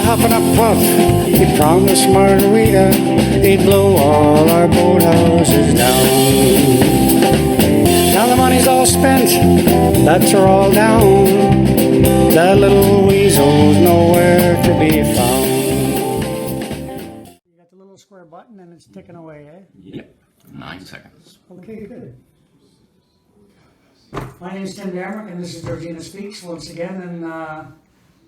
huffing a puff. He promised margarita, he'd blow all our boathouses down. Now the money's all spent, bets are all down. That little weasel's nowhere to be found. You got the little square button and it's ticking away, eh? Yep, 9 seconds. Okay, good. My name is Tim Damrock, and this is Georgina Speaks once again. And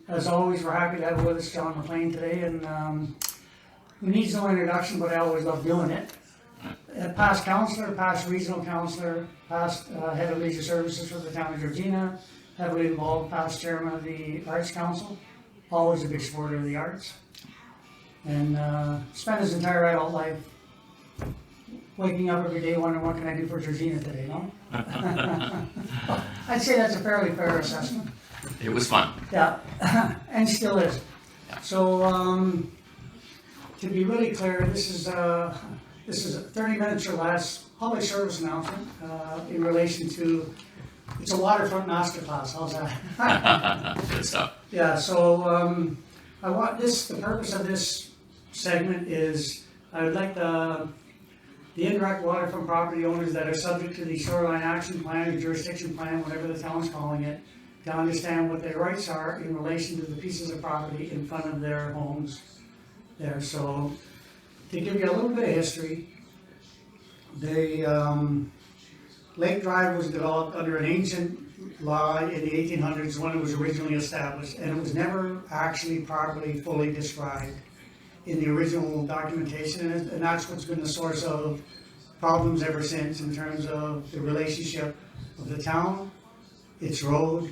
as always, we're happy to have with us John McLean today. And he needs no introduction, but I always love doing it. Past counselor, past regional counselor, past head of leisure services for the town of Georgina, heavily involved, past chairman of the Arts Council, always a big supporter of the arts. And spent his entire adult life waking up every day wondering what can I do for Georgina today, no? I'd say that's a fairly fair assessment. It was fun. Yeah, and still is. Yeah. So, to be really clear, this is 30 minutes or less public service announcement in relation to, it's a Waterfront Masterclass, how's that? Good stuff. Yeah, so the purpose of this segment is I would like the indirect waterfront property owners that are subject to the shoreline action plan or jurisdiction plan, whatever the town's calling it, to understand what their rights are in relation to the pieces of property in front of their homes there. So to give you a little bit of history, the Lake Drive was developed under an ancient law in the 1800s when it was originally established, and it was never actually properly fully described in the original documentation, and that's what's been the source of problems ever since in terms of the relationship of the town, its road,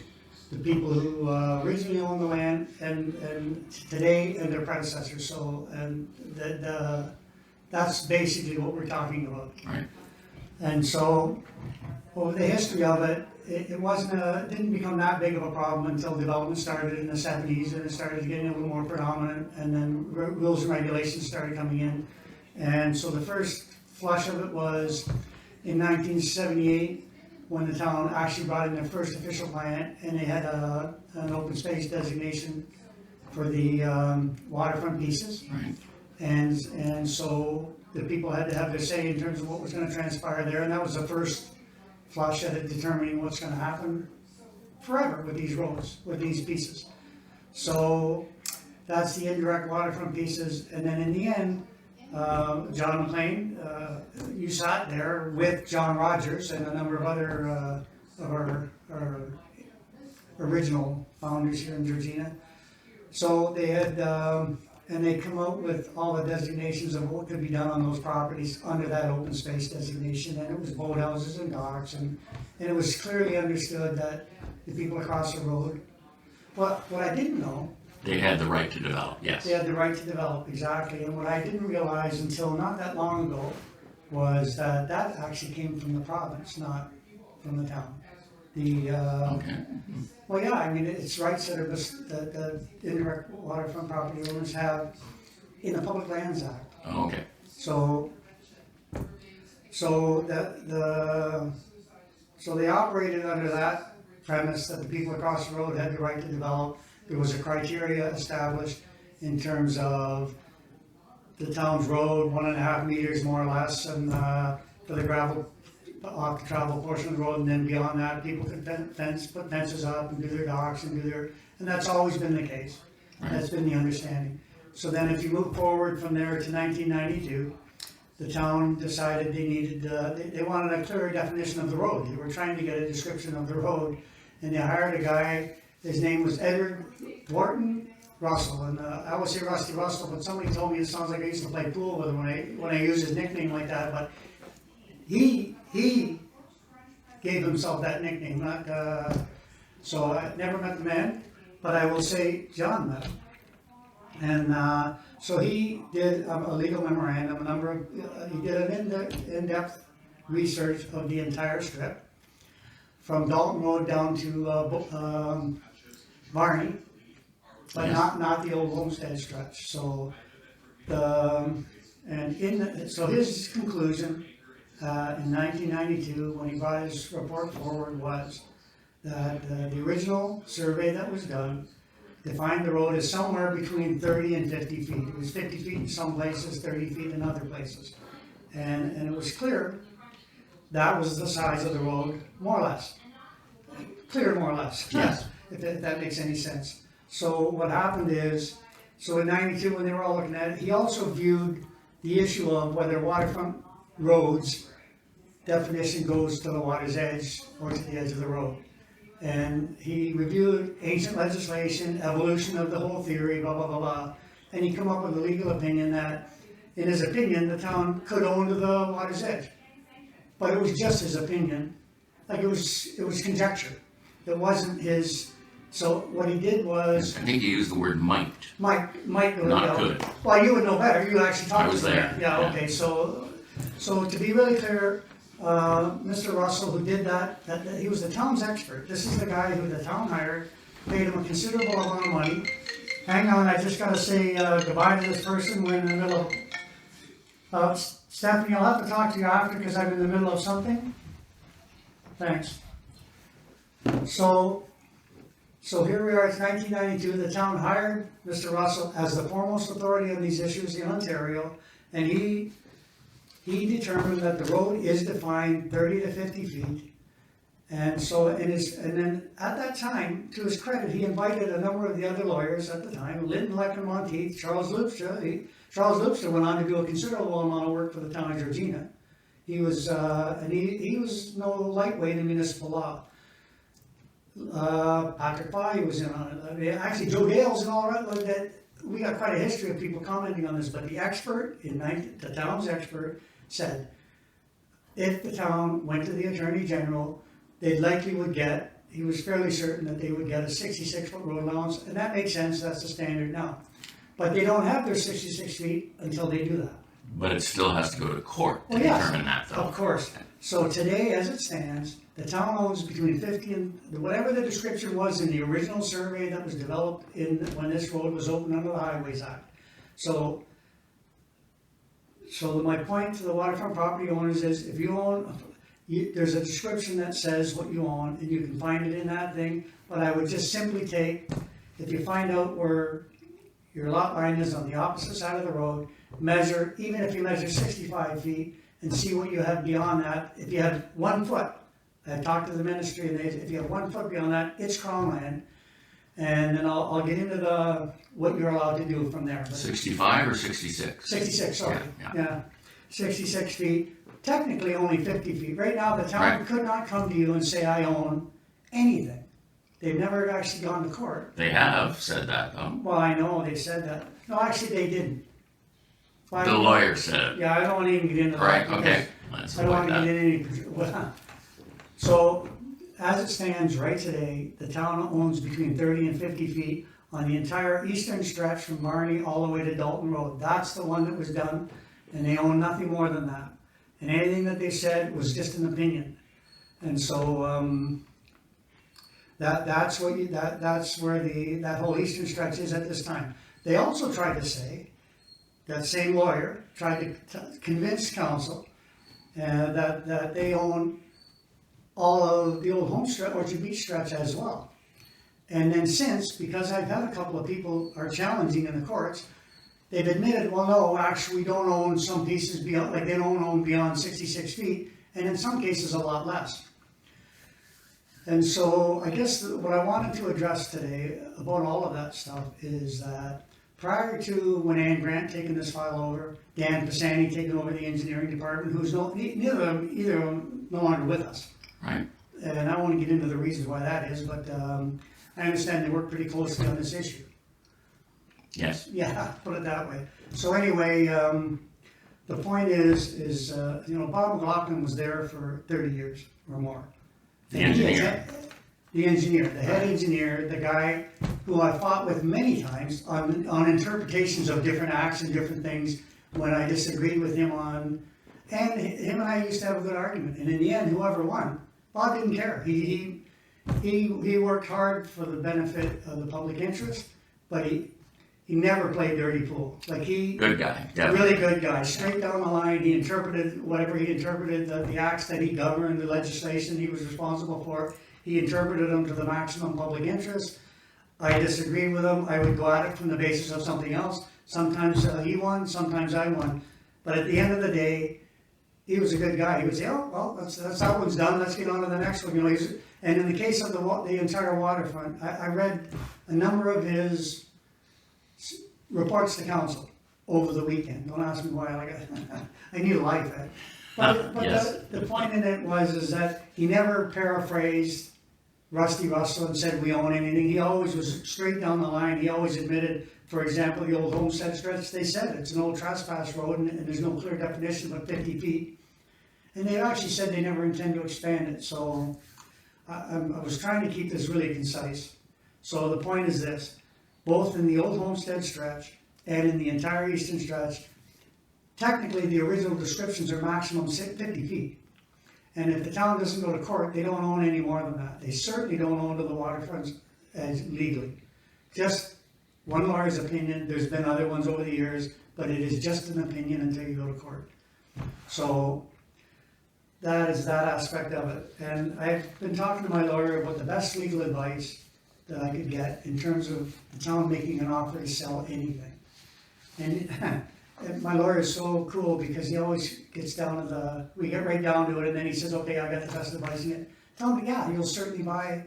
the people who originally owned the land, and today and their predecessors. So, and that's basically what we're talking about. Right. And so, over the history of it, it didn't become that big of a problem until development started in the 70s, and it started getting a little more predominant, and then rules and regulations started coming in. And so the first flush of it was in 1978, when the town actually brought in their first official plan, and they had an open space designation for the waterfront pieces. Right. And so the people had to have their say in terms of what was going to transpire there, and that was the first flush at it determining what's going to happen forever with these roads, with these pieces. So that's the indirect waterfront pieces, and then in the end, John McLean, you sat there with John Rogers and a number of other of our original founders here in Georgina. So they had, and they come out with all the designations of what could be done on those properties under that open space designation, and it was boathouses and docks, and it was clearly understood that the people across the road, what I didn't know, They had the right to develop, yes. they had the right to develop, exactly, and what I didn't realize until not that long ago was that that actually came from the province, not from the town. Okay. Well, yeah, I mean, it's rights that are the indirect waterfront property owners have in the Public Lands Act. Oh, okay. So they operated under that premise that the people across the road had the right to develop. There was a criteria established in terms of the town's road, 1.5 meters more or less, and for the gravel off the travel portion of the road, and then beyond that, people could put fences up and do their docks and and that's always been the case. Right. That's been the understanding. So then if you move forward from there to 1992, the town decided they needed, they wanted a clearer definition of the road. They were trying to get a description of the road, and they hired a guy, his name was Edward Wharton Russell, and I always say Rusty Russell, but somebody told me it sounds like I used to play pool with him when I use his nickname like that, but he gave himself that nickname, so I never met the man, but I will say John met him. And so he did a legal memorandum, he did an in-depth research of the entire strip, from Dalton Road down to Varney, but Yes. not the old Homestead stretch. So so his conclusion in 1992, when he brought his report forward, was that the original survey that was done defined the road as somewhere between 30 and 50 feet. It was 50 feet in some places, 30 feet in other places. And it was clear that was the size of the road, more or less. Clear, more or less. Yes. if that makes any sense. So what happened is, so in 92 when they were all looking at it, he also viewed the issue of whether waterfront roads definition goes to the water's edge or to the edge of the road. And he reviewed ancient legislation, evolution of the whole theory, blah, blah, blah, blah. And he came up with a legal opinion that, in his opinion, the town could own to the water's edge. But it was just his opinion. Like it was conjecture. It wasn't his. So what he did was. I think you used the word might. Might go Not down. could. Well, you would know better. You actually talked I was to him. there. Yeah, Yeah. okay. So to be really clear, Mr. Russell, who did that, he was the town's expert. This is the guy who the town hired, paid him a considerable amount of money. Hang on, I just got to say goodbye to this person. We're in the middle of. Stephanie, I'll have to talk to you after because I'm in the middle of something. Thanks. So here we are, it's 1992. The town hired Mr. Russell as the foremost authority on these issues in Ontario, and he determined that the road is defined 30 to 50 feet. And so, and then at that time, to his credit, he invited a number of the other lawyers at the time, Linton, Leck, and Monteith, Charles Loopstra. Charles Loopstra went on to do a considerable amount of work for the town of Georgina. He was, and he was no lightweight in municipal law. Patrick Fahey was in on it. I mean, actually, Joe Dale's and all that. Like that. We got quite a history of people commenting on this, but the expert, the town's expert, said if the town went to the Attorney General, they likely would get, he was fairly certain that they would get a 66-foot road allowance, and that makes sense, that's the standard now. But they don't have their 66 feet until they do that. But it still has to go to court to Well, yes, determine that, though. of course. So today, as it stands, the town owns between 50 and, whatever the description was in the original survey that was developed when this road was opened under the Highways Act. So my point to the waterfront property owners is, if you own, there's a description that says what you own, and you can find it in that thing, but I would just simply take, if you find out where your lot line is on the opposite side of the road, measure, even if you measure 65 feet, and see what you have beyond that. If you have 1 foot, I talked to the ministry, and if you have 1 foot beyond that, it's Crown land. And then I'll get into what you're allowed to do from there. 65 or 66? 66, sorry. Yeah. 66 feet. Technically only 50 feet. Right now, the town could not come to you and say, I own anything. They've never actually gone to court. They have said that, though. Well, I know they said that. No, actually, they didn't. The lawyer said it. Yeah, I don't want to even get into that. Right, okay. Let's I don't want avoid to that. get into any. So, as it stands right today, the town owns between 30 and 50 feet on the entire eastern stretch from Barney all the way to Dalton Road. That's the one that was done, and they own nothing more than that. And anything that they said was just an opinion. And so that's where that whole eastern stretch is at this time. They also tried to say, that same lawyer tried to convince council that they own all of the old home stretch, Orchard Beach stretch as well. And then since, because I've had a couple of people are challenging in the courts, they've admitted, well, no, actually we don't own some pieces beyond, like they don't own beyond 66 feet, and in some cases a lot less. And so I guess what I wanted to address today about all of that stuff is that prior to when Ann Grant taking this file over, Dan Pisani taking over the engineering department, who's either of them no longer with us. Right. And I won't get into the reasons why that is, but I understand they work pretty closely on this issue. Yes. Yeah, put it that way. So anyway, the point is Bob McLaughlin was there for 30 years or more. The engineer. The engineer, the head engineer, the guy who I fought with many times on interpretations of different acts and different things when I disagreed with him on, and him and I used to have a good argument. And in the end, whoever won, Bob didn't care. He worked hard for the benefit of the public interest, but he never played dirty pool. Like Good guy. Really good guy, straight down the line. He interpreted whatever he interpreted, the acts that he governed, the legislation he was responsible for. He interpreted them to the maximum public interest. I disagreed with him, I would go at it from the basis of something else. Sometimes he won, sometimes I won. But at the end of the day, he was a good guy. He would say, oh, well, that's that one's done, let's get on to the next one. You know, and in the case of the entire waterfront, I read a number of his reports to council over the weekend. Don't ask me why, I need a life. But Yes. the point in it is that he never paraphrased Rusty Russell and said we own anything. He always was straight down the line. He always admitted, for example, the old Homestead stretch, they said it's an old trespass road and there's no clear definition but 50 feet. And they actually said they never intend to expand it. So I was trying to keep this really concise. So the point is this, both in the old Homestead stretch and in the entire eastern stretch, technically the original descriptions are maximum 50 feet. And if the town doesn't go to court, they don't own any more than that. They certainly don't own to the waterfront as legally. Just one lawyer's opinion. There's been other ones over the years, but it is just an opinion until you go to court. So that is that aspect of it. And I've been talking to my lawyer about the best legal advice that I could get in terms of the town making an offer to sell anything. And my lawyer is so cool because he always gets down to we get right down to it, and then he says, okay, I got the best advising it. Tell him, yeah, you'll certainly buy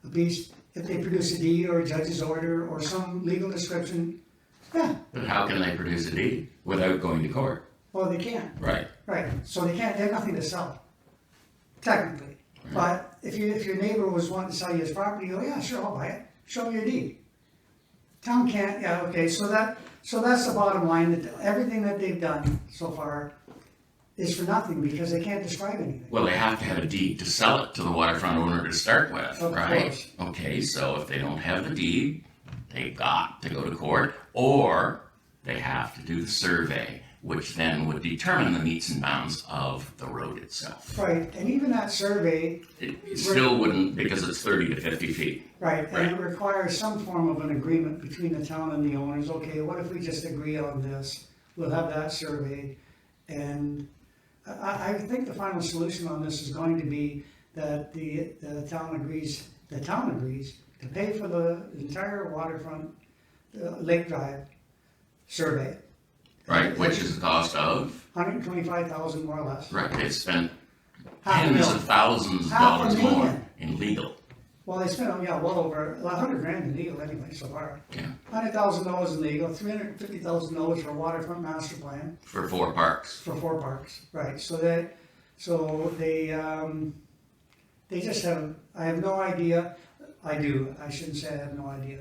a piece if they produce a deed or a judge's order or some legal description. Yeah, But how can they produce a deed without going to court? well, they can't. Right. Right, so they have nothing to sell, technically. But if your neighbor was wanting to sell you his property, you go, yeah, sure, I'll buy it. Show me your deed. Town can't, yeah, okay, so that's the bottom line, that everything that they've done so far is for nothing because they can't describe anything. Well, they have to have a deed to sell it to the waterfront owner to start with, Of right? course. Okay, so if they don't have the deed, they've got to go to court, or they have to do the survey, which then would determine the metes and bounds of the road itself. Right, and even that survey, It still wouldn't, because it's 30 to 50 feet. right, and it requires some form of an agreement between the town and the owners. Okay, what if we just agree on this? We'll have that survey, and I think the final solution on this is going to be that the town agrees to pay for the entire waterfront Lake Drive survey. Right, which is the cost of, $125,000 more or less. right, they've spent $500,000. tens of thousands of dollars more $500,000. in legal. Well, they spent, well over $100,000 in legal anyway so far. Yeah. $100,000 in legal, $350,000 for a waterfront master plan For 4 parks. for 4 parks, right? So they just have. I have no idea. I shouldn't say I have no idea.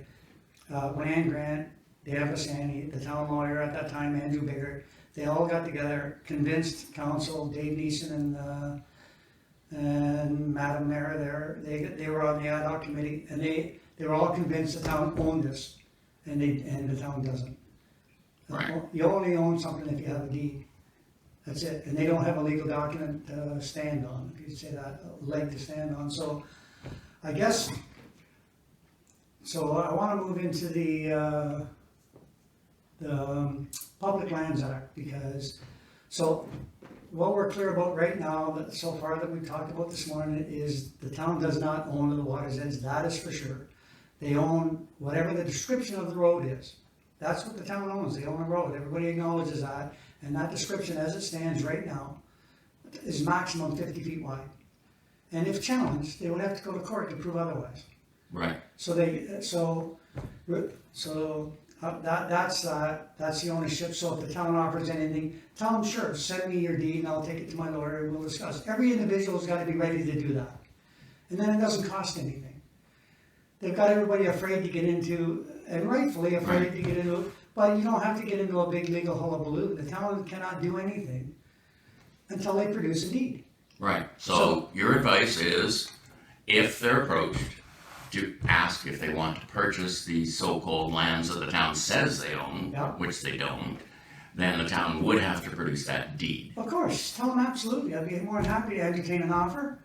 When Ann Grant, Dave Bassani, the town lawyer at that time, Andrew Biggert, they all got together, convinced council, Dave Neeson and Madam Mayor there. They were on the ad hoc committee, and they were all convinced the town owned this, and the town doesn't. Right. You only own something if you have a deed. That's it, and they don't have a legal document to stand on, if you say that, a leg to stand on. So, I guess. So I want to move into the Public Lands Act, because, so what we're clear about right now, that so far that we've talked about this morning, is the town does not own the water's edge, that is for sure. They own whatever the description of the road is. That's what the town owns, they own a road, everybody acknowledges that, and that description as it stands right now is maximum 50 feet wide. And if challenged, they would have to go to court to prove otherwise. Right. So that's the ownership. So if the town offers anything, tell them, sure, send me your deed and I'll take it to my lawyer and we'll discuss. Every individual's got to be ready to do that. And then it doesn't cost anything. They've got everybody afraid to get into, and rightfully afraid to get into, but you don't have to get into a big legal hullabaloo. The town cannot do anything until they produce a deed. Right. So your advice is, if they're approached, to ask if they want to purchase these so-called lands that the town says they own, Yeah. which they don't, then the town would have to produce that deed. Of course, tell them absolutely. I'd be more than happy to entertain an offer.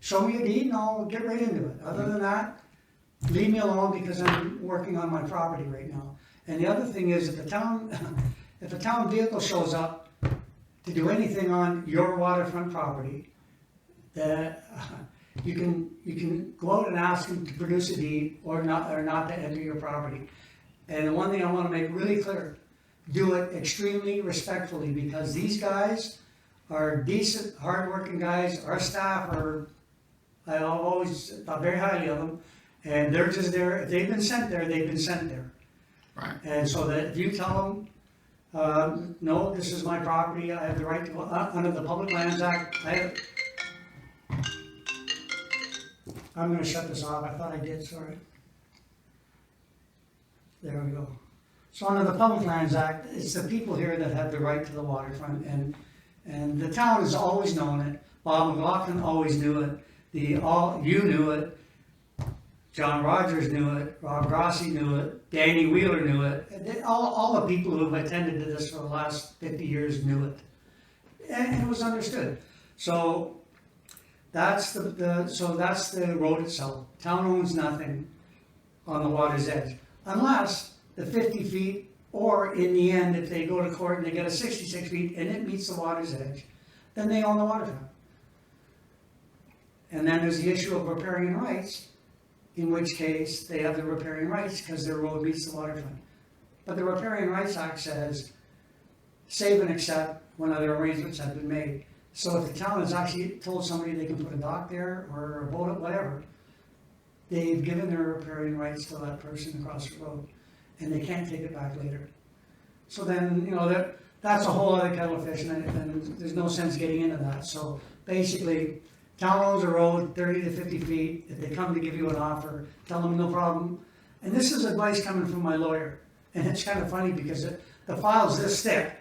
Show me a deed and I'll get right into it. Other than that, leave me alone because I'm working on my property right now. And the other thing is, if a town vehicle shows up to do anything on your waterfront property, that You can go out and ask them to produce a deed or not to enter your property. And the one thing I want to make really clear, do it extremely respectfully, because these guys are decent, hardworking guys. Our staff I've always thought very highly of them, and they're just there. If they've been sent there, they've been sent there. Right. And so that if you tell them, no, this is my property, I have the right to, under the Public Lands Act, I'm gonna shut this off, I thought I did, sorry. There we go. So under the Public Lands Act, it's the people here that have the right to the waterfront, and the town has always known it. Bob McLaughlin always knew it, you knew it, John Rogers knew it, Rob Grossi knew it, Danny Wheeler knew it, all the people who've attended to this for the last 50 years knew it. And it was understood. So that's the road itself. Town owns nothing on the water's edge, unless the 50 feet, or in the end, if they go to court and they get a 66 feet and it meets the water's edge, then they own the waterfront. And then there's the issue of riparian rights, in which case they have the riparian rights because their road meets the waterfront. But the Riparian Rights Act says, save and accept when other arrangements have been made. So if the town has actually told somebody they can put a dock there or a boat, whatever, they've given their riparian rights to that person across the road, and they can't take it back later. So then, that's a whole other kettle of fish, and there's no sense getting into that. So basically, town owns a road 30 to 50 feet. If they come to give you an offer, tell them no problem. And this is advice coming from my lawyer. And it's kind of funny because the file's this thick.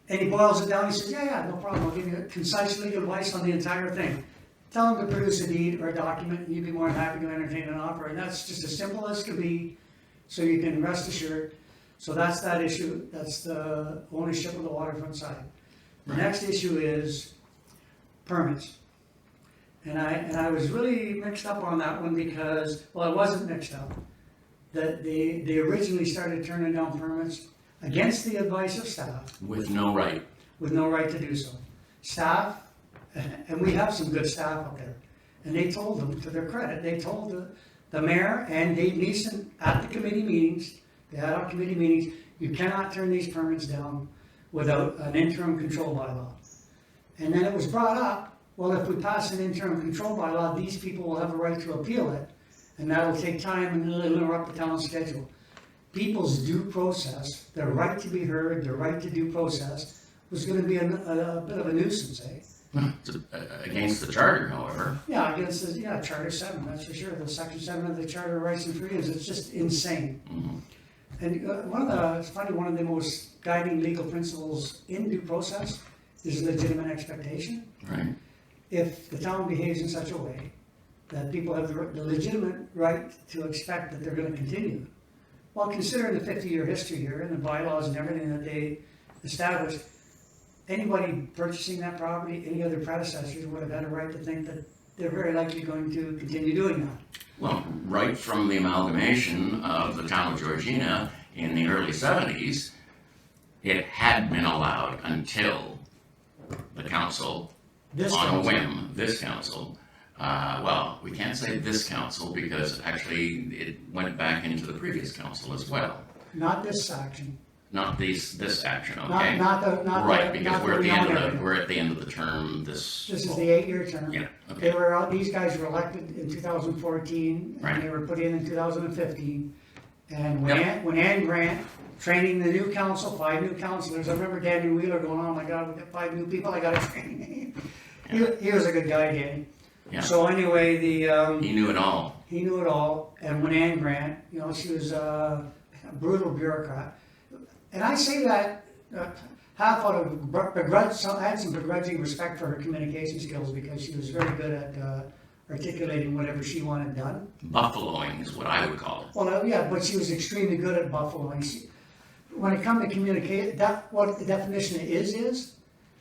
And he boils it down. He says, yeah, no problem. I'll give you concise legal advice on the entire thing. Tell them to produce a deed or a document, and you'd be more than happy to entertain an offer. And that's just as simple as can be, so you can rest assured. So that's that issue. That's the ownership of the waterfront side. The next issue is permits. And I was really mixed up on that one because, well, I wasn't mixed up. That they originally started turning down permits against the advice of staff. With no right. With no right to do so. Staff, and we have some good staff up there, and they told them, to their credit, they told the mayor and Dave Neeson at the committee meetings, they had our committee meetings, you cannot turn these permits down without an interim control bylaw. And then it was brought up, well, if we pass an interim control bylaw, these people will have a right to appeal it, and that'll take time and it'll interrupt the town's schedule. People's due process, their right to be heard, their right to due process, was going to be a bit of a nuisance, eh? Against the charter, however. Yeah, against Charter 7, that's for sure. The Section 7 of the Charter of Rights and Freedoms, it's just insane. Mm-hmm. And it's funny, one of the most guiding legal principles in due process is legitimate expectation. Right. If the town behaves in such a way that people have the legitimate right to expect that they're going to continue, well, considering the 50-year history here and the bylaws and everything that they established, anybody purchasing that property, any other predecessors would have had a right to think that they're very likely going to continue doing that. Well, right from the amalgamation of the town of Georgina in the early 70s, it had been allowed until the council, this council, well, we can't say this council because actually it went back into the previous council as well. Not this action. Not this action, okay? Because we're at the end of the term. This is the 8-year term. Yeah. Okay. These guys were elected in 2014, right. And they were put in 2015. And when Ann Grant training the new council, 5 new councilors. I remember Danny Wheeler going, "Oh my God, we got 5 new people. I got to train." He was a good guy, Danny. Yeah. So anyway, he knew it all. He knew it all. And when Ann Grant, she was a brutal bureaucrat. And I say that half out of begrudge. I had some begrudging respect for her communication skills because she was very good at articulating whatever she wanted done. Buffaloing is what I would call it. Well, yeah, but she was extremely good at buffaloing. When it comes to communicate, what the definition is,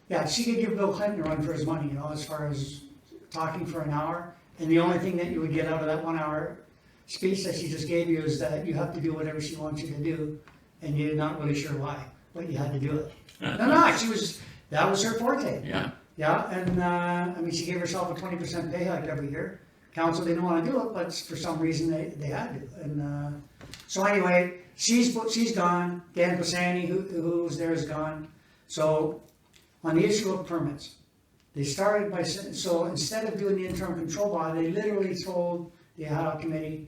yeah, she could give Bill Clinton a run for his money, as far as talking for an hour. And the only thing that you would get out of that 1 hour speech that she just gave you is that you have to do whatever she wants you to do. And you're not really sure why, but you had to do it. That was her forte. Yeah. Yeah, and she gave herself a 20% pay hike every year. Council didn't wanna do it, but for some reason they had to. And, so anyway, she's gone, Dan Pisani, who's there, is gone. So, on the issue of permits, they started by, so instead of doing the interim control bond, they literally told the ad hoc committee,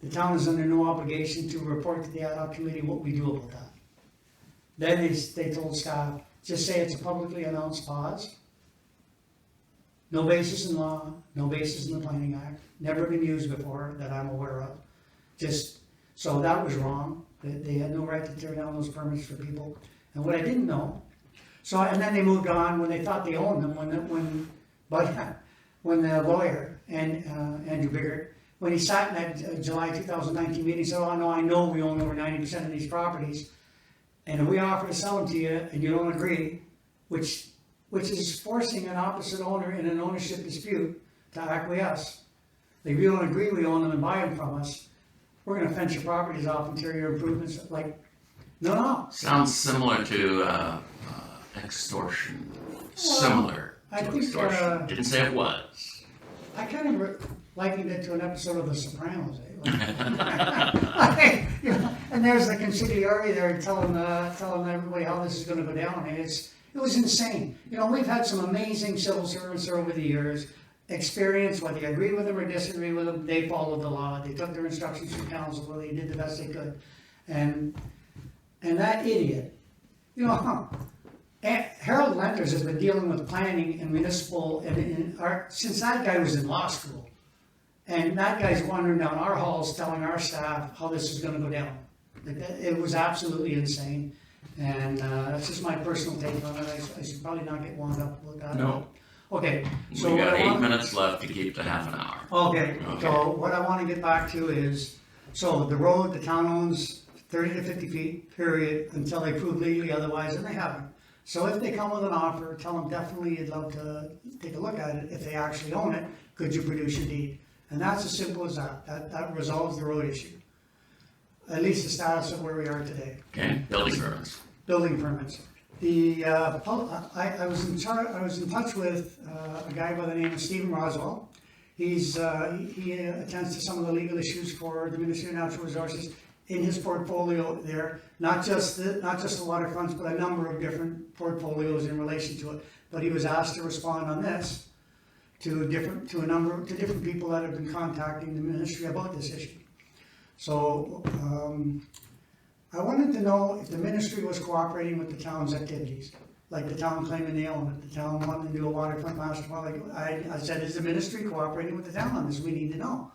the town is under no obligation to report to the ad hoc committee what we do about that. Then they told staff, just say it's a publicly announced pause. No basis in law, no basis in the Planning Act, never been used before that I'm aware of. Just, so that was wrong. They had no right to tear down those permits for people. And what I didn't know, so, and then they moved on when they thought they owned them, when the lawyer, and Andrew Biggert, when he sat in that July 2019 meeting, he said, oh no, I know we own over 90% of these properties, and if we offer to sell them to you and you don't agree, which is forcing an opposite owner in an ownership dispute to acquiesce. If you don't agree we own them and buy them from us, we're gonna fence your properties off and tear your improvements, like, no. Sounds similar to extortion. Similar I to think, extortion. Didn't say it was. I kind of likened it to an episode of The Sopranos, Like, you know, and there's the conciliary there telling everybody how this is gonna go down, and it was insane. You know, we've had some amazing civil servants over the years, experience, whether you agree with them or disagree with them, they followed the law, they took their instructions from council, they did the best they could. And that idiot, you know, Harold Lenters has been dealing with planning and municipal since that guy was in law school. And that guy's wandering down our halls telling our staff how this is gonna go down. It was absolutely insane. And that's just my personal take on it. I should probably not get wound up with that. No. Okay. So We got 8 minutes left to keep to half an hour. Okay, so what I want to get back to is, so the road, the town owns 30 to 50 feet, period, until they prove legally otherwise, and they haven't. So if they come with an offer, tell them definitely you'd love to take a look at it. If they actually own it, could you produce your deed? And that's as simple as that. That resolves the road issue. At least the status of where we are today. Okay, building permits. Building permits. I was in touch with a guy by the name of Stephen Roswell. He attends to some of the legal issues for the Ministry of Natural Resources in his portfolio there. Not just the waterfronts, but a number of different portfolios in relation to it. But he was asked to respond on this to different people that have been contacting the ministry about this issue. So I wanted to know if the ministry was cooperating with the town's activities, like the town claiming they own it, the town wanting to do a waterfront master plan. Like I said, is the ministry cooperating with the town on this? We need to know.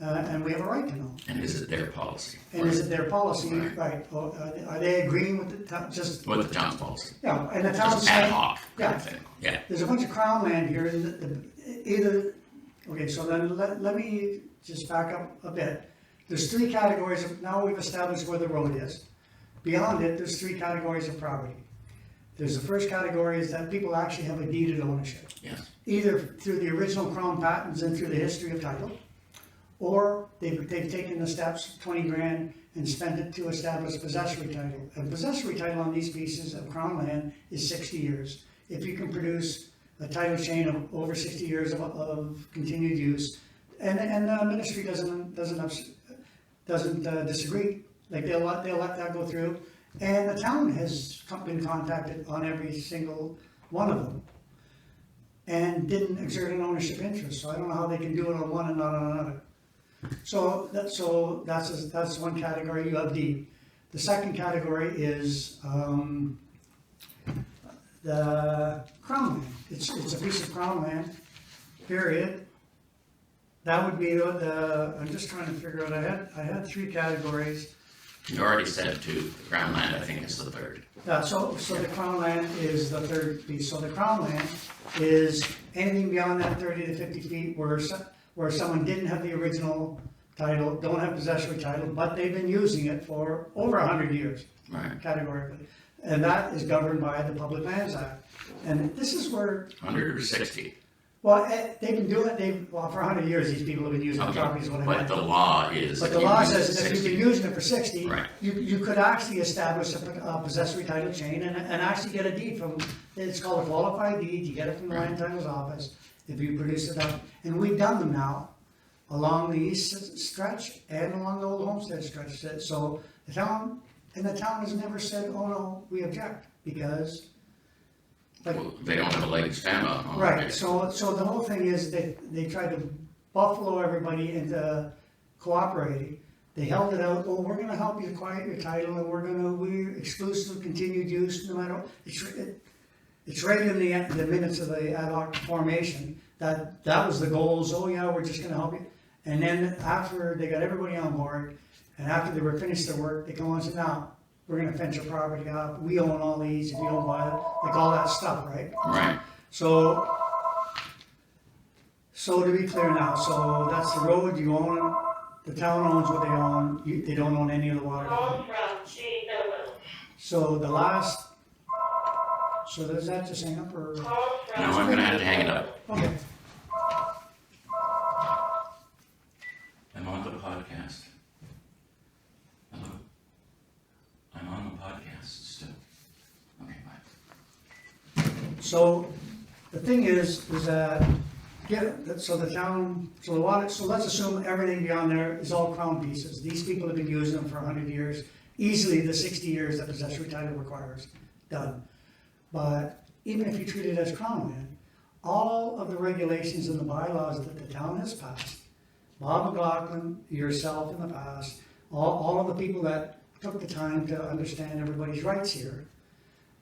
And we have a right to know. And is it their policy? And is it their policy, right? Are they agreeing with the town, just? With the town's policy. Yeah, and the town's Just saying. ad hoc kind of Yeah. thing. Yeah. There's a bunch of crown land here, okay, so then let me just back up a bit. There's 3 categories now we've established where the road is. Beyond it, there's 3 categories of property. There's the first category is that people actually have a deeded ownership. Yes. Either through the original crown patents and through the history of title, or they've taken the steps, 20 grand, and spent it to establish possessory title. And possessory title on these pieces of crown land is 60 years. If you can produce a title chain of over 60 years of continued use, and the ministry doesn't disagree, like they'll let that go through, and the town has been contacted on every single one of them, and didn't exert an ownership interest. So I don't know how they can do it on one and not on another. So that's one category. You have deed. The second category is the crown land. It's a piece of crown land. Period. That would be I'm just trying to figure out. I had 3 categories. You already said 2. The crown land, I think, is the 3rd. So the crown land is the 3rd piece. So the crown land is anything beyond that 30 to 50 feet where someone didn't have the original title, don't have possessory title, but they've been using it for over 100 years, Right. categorically. And that is governed by the Public Lands Act. And this is where, 100 or 60? well, they've been doing it, for 100 years, these people have been using the properties. But the law is. But the law says that if you've been using it for 60, Right. you could actually establish a possessory title chain and actually get a deed from, it's called a qualified deed, you get it from the land titles office, if you produce it up. And we've done them now along the east stretch and along the old homestead stretch. So the town has never said, oh no, we object, because. Well, they don't have a leg to stand on. Right, so the whole thing is they tried to buffalo everybody into cooperating. They held it out, oh, we're gonna help you quiet your title, and we're exclusive continued use, no matter, it's right in the minutes of the ad hoc formation, that was the goals, oh yeah, we're just gonna help you. And then after they got everybody on board, and after they were finished their work, they come on and say, now, we're gonna fence your property up, we own all these, if you don't buy it, like all that stuff, right? Right. So to be clear now, so that's the road, you own it, the town owns what they own, they don't own any of the water. So does that just hang up, or? No, I'm gonna have to hang it up. Okay. I'm on the podcast. Hello? I'm on the podcast still. Okay, bye. So the thing is that, so let's assume everything beyond there is all crown pieces. These people have been using them for 100 years, easily the 60 years that possessory title requires, done. But even if you treat it as crown land, all of the regulations and the bylaws that the town has passed, Bob McLaughlin, yourself in the past, all of the people that took the time to understand everybody's rights here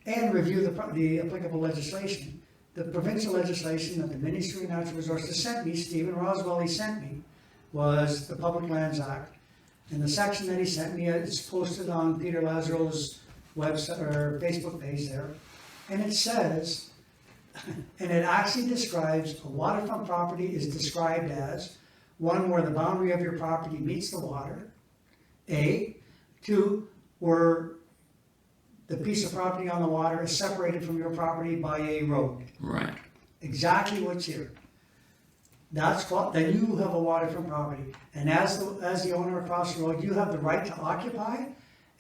and review the applicable legislation. The provincial legislation that the Ministry of Natural Resources sent me, Stephen Roswell, he sent me, was the Public Lands Act. And the section that he sent me, it's posted on Peter Lazaro's website or Facebook page there. And it says, and it actually describes, a waterfront property is described as one where the boundary of your property meets the water, A. Two, where the piece of property on the water is separated from your property by a road. Right. Exactly what's here. Then you have a waterfront property. And as the owner across the road, you have the right to occupy.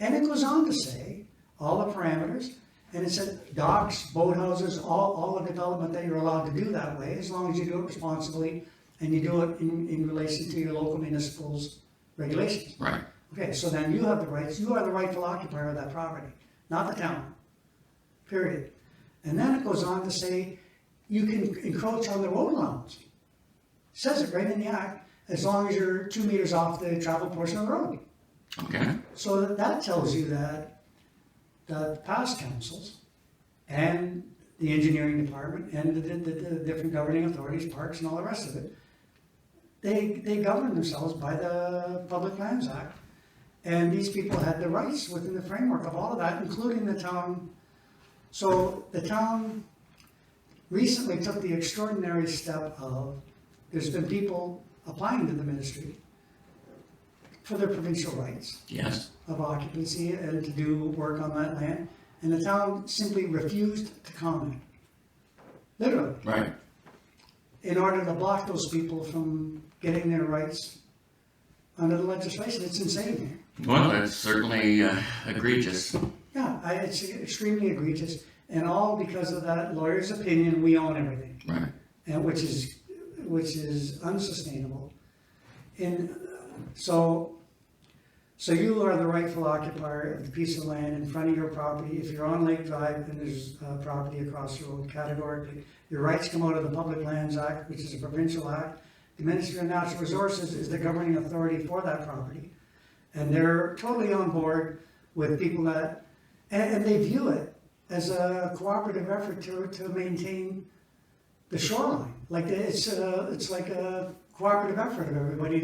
And it goes on to say, all the parameters, and it said docks, boathouses, all the development that you're allowed to do that way, as long as you do it responsibly and you do it in relation to your local municipal's regulations. Right. Okay, so then you have the rights, you are the rightful occupier of that property, not the town, period. And then it goes on to say, you can encroach on the road allowance. It says it right in the act, as long as you're 2 meters off the travel portion of the road. Okay. So that tells you that the past councils and the engineering department and the different governing authorities, parks and all the rest of it, they govern themselves by the Public Lands Act. And these people had the rights within the framework of all of that, including the town. So the town recently took the extraordinary step of, there's been people applying to the ministry for their provincial rights. Yes. Of occupancy and to do work on that land. And the town simply refused to comment. Literally. Right. In order to block those people from getting their rights under the legislation. It's insane. Well, that's certainly egregious. Yeah, it's extremely egregious, and all because of that lawyer's opinion. We own everything, Right. and which is unsustainable. And so you are the rightful occupier of the piece of land in front of your property. If you're on Lake Drive and there's property across the road, categorically, your rights come out of the Public Lands Act, which is a provincial act. The Ministry of Natural Resources is the governing authority for that property. And they're totally on board with people that, and they view it as a cooperative effort to maintain the shoreline. Like it's like a cooperative effort of everybody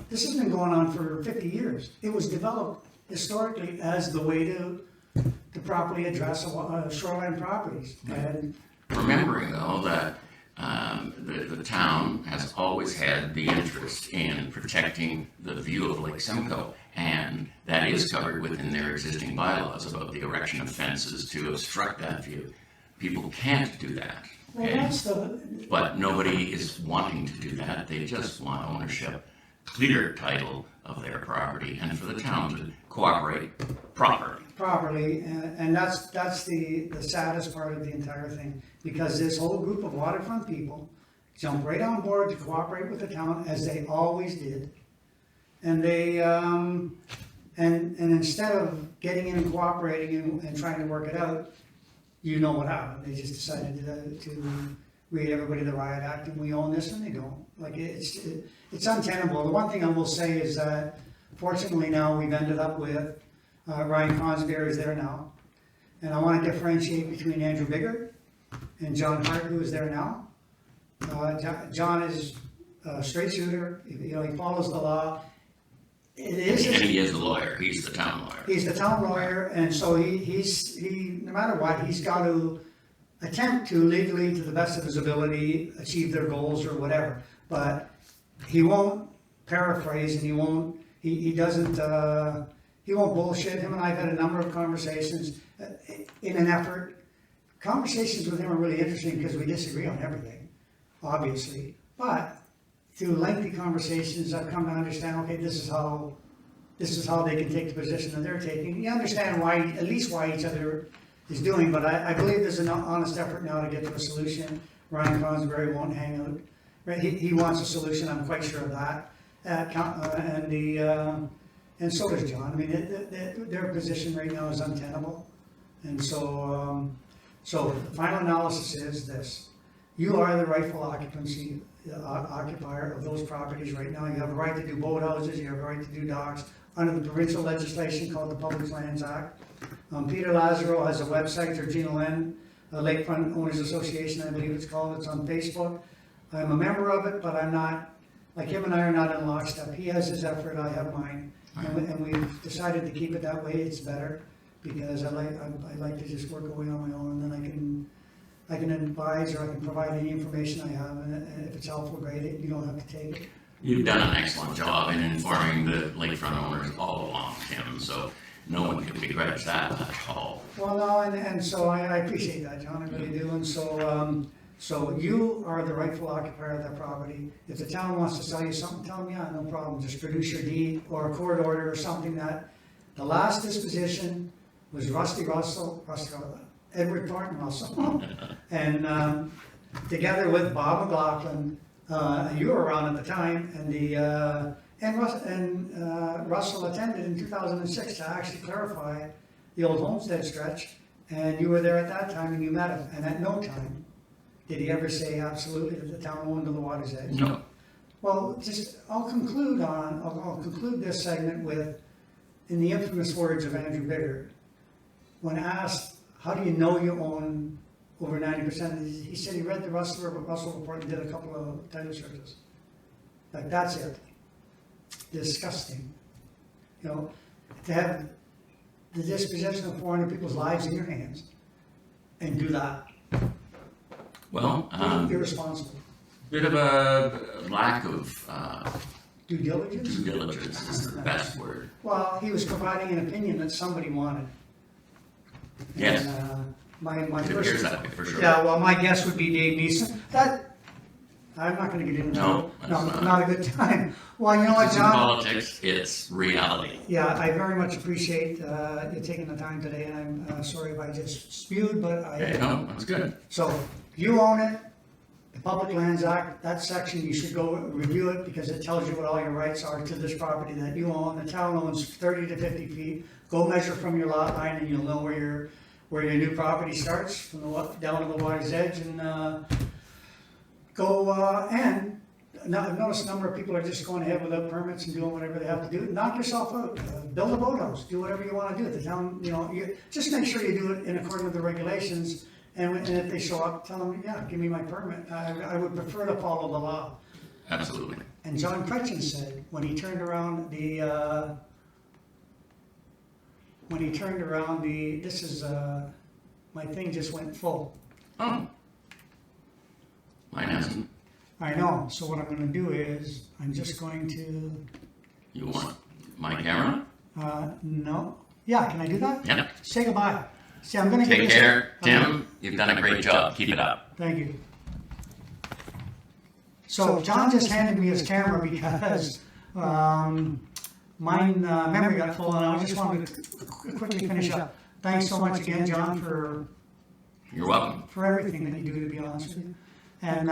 this has been going on for 50 years. It was developed historically as the way to properly address shoreline properties. And Remembering though that the town has always had the interest in protecting the view of Lake Simcoe, and that is covered within their existing bylaws about the erection of fences to obstruct that view. People can't do that. well, Okay? that's But nobody is wanting to do that. They just want ownership, clear title of their property, and for the town to cooperate properly. and that's the saddest part of the entire thing, because this whole group of waterfront people jumped right on board to cooperate with the town, as they always did. And they, and instead of getting in and cooperating and trying to work it out, you know what happened. They just decided to read everybody the riot act, and we own this, and they don't. Like, it's untenable. The one thing I will say is that fortunately now we've ended up with, Ryan Consberry is there now. And I want to differentiate between Andrew Bigger and John Hart, who is there now. John is a straight shooter. He follows the law. And he is the lawyer. He's the town lawyer. He's the town lawyer, and so he no matter what, he's got to attempt to legally, to the best of his ability, achieve their goals or whatever. But he won't paraphrase, and he won't bullshit. Him and I've had a number of conversations in an effort. Conversations with him are really interesting because we disagree on everything, obviously. But through lengthy conversations, I've come to understand, okay, this is how they can take the position that they're taking. You understand at least why each other is doing, but I believe there's an honest effort now to get to a solution. Ryan Consberry won't hang out. Right? He wants a solution, I'm quite sure of that. And so does John. I mean, their position right now is untenable. And so the final analysis is this. You are the rightful occupier of those properties right now. You have a right to do boathouses, you have a right to do docks under the provincial legislation called the Public Lands Act. Peter Lazaro has a website, Georgina Lakefront Owners Association, I believe it's called. It's on Facebook. I'm a member of it, but I'm not, like him and I are not in lockstep. He has his effort, I have mine. And we've decided to keep it that way. It's better because I like to just work away on my own, and then I can advise or I can provide any information I have, and if it's helpful, great. You don't have to take it. You've done an excellent job in informing the lakefront owners all along, Tim, so no one can begrudge that at all. Well, no, and so I appreciate that, John, I really do. And so you are the rightful occupier of that property. If the town wants to sell you something, tell them, yeah, no problem. Just produce your deed or a court order or something that the last disposition was Edward Thornton Russell, and together with Bob McLaughlin, you were around at the time, and Russell attended in 2006 to actually clarify the old Homestead stretch, and you were there at that time and you met him, and at no time did he ever say absolutely that the town owned to the water's edge. No. Well, I'll conclude this segment with, in the infamous words of Andrew Bigger, when asked, how do you know you own over 90%? He said he read the Russell report and did a couple of title searches. Like, that's it. Disgusting. To have the dispossession of 400 people's lives in your hands and do that. Well, irresponsible. Bit of a lack of due diligence. Due diligence is the best word. Well, he was providing an opinion that somebody wanted. Yes. And, my It first, appears that way for sure. yeah, well, my guess would be Dave Neeson. I'm not going to get into No, that. that's Not a good time. Well, you know what, It's in John? politics, it's reality. Yeah, I very much appreciate you taking the time today, and I'm sorry if I just spewed, but Okay, no, that's good. So, you own it, the Public Lands Act, that section, you should go review it, because it tells you what all your rights are to this property that you own. The town owns 30 to 50 feet. Go measure from your lot line, and you'll know where your new property starts, from down to the water's edge, and and now I've noticed a number of people are just going ahead without permits and doing whatever they have to do. Knock yourself out, build a boathouse, do whatever you want to do. The town, just make sure you do it in accordance with the regulations, and if they show up, tell them, yeah, give me my permit. I would prefer to follow the law. Absolutely. And John Cretchen said, when he turned around my thing just went full. Oh. Mine hasn't. I know, so what I'm going to do is, I'm just going to, You want my camera? no. Yeah, can I do that? Yeah. Say goodbye. See, I'm going to Take care, Tim. You've done a great job. Keep it up. Thank you. So John just handed me his camera because mine memory got full, and I just wanted to quickly finish up. Thanks so much again, John, for You're welcome. everything that you do, to be honest with you. And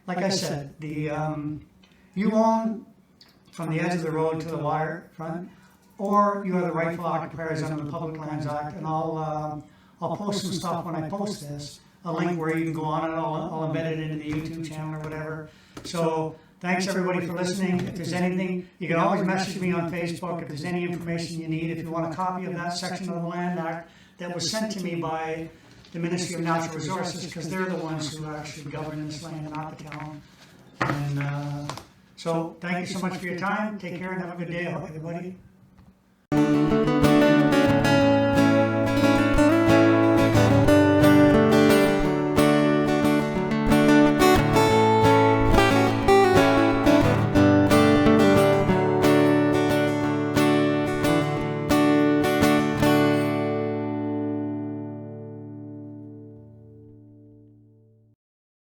like I said, you own from the edge of the road to the waterfront, or you are the rightful occupiers under the Public Lands Act, and I'll post some stuff when I post this, a link where you can go on and I'll embed it into the YouTube channel or whatever. So thanks everybody for listening. If there's anything, you can always message me on Facebook if there's any information you need. If you want a copy of that section of the Land Act that was sent to me by the Ministry of Natural Resources, because they're the ones who actually govern this land, not the town. And so thank you so much for your time. Take care and have a good day, everybody.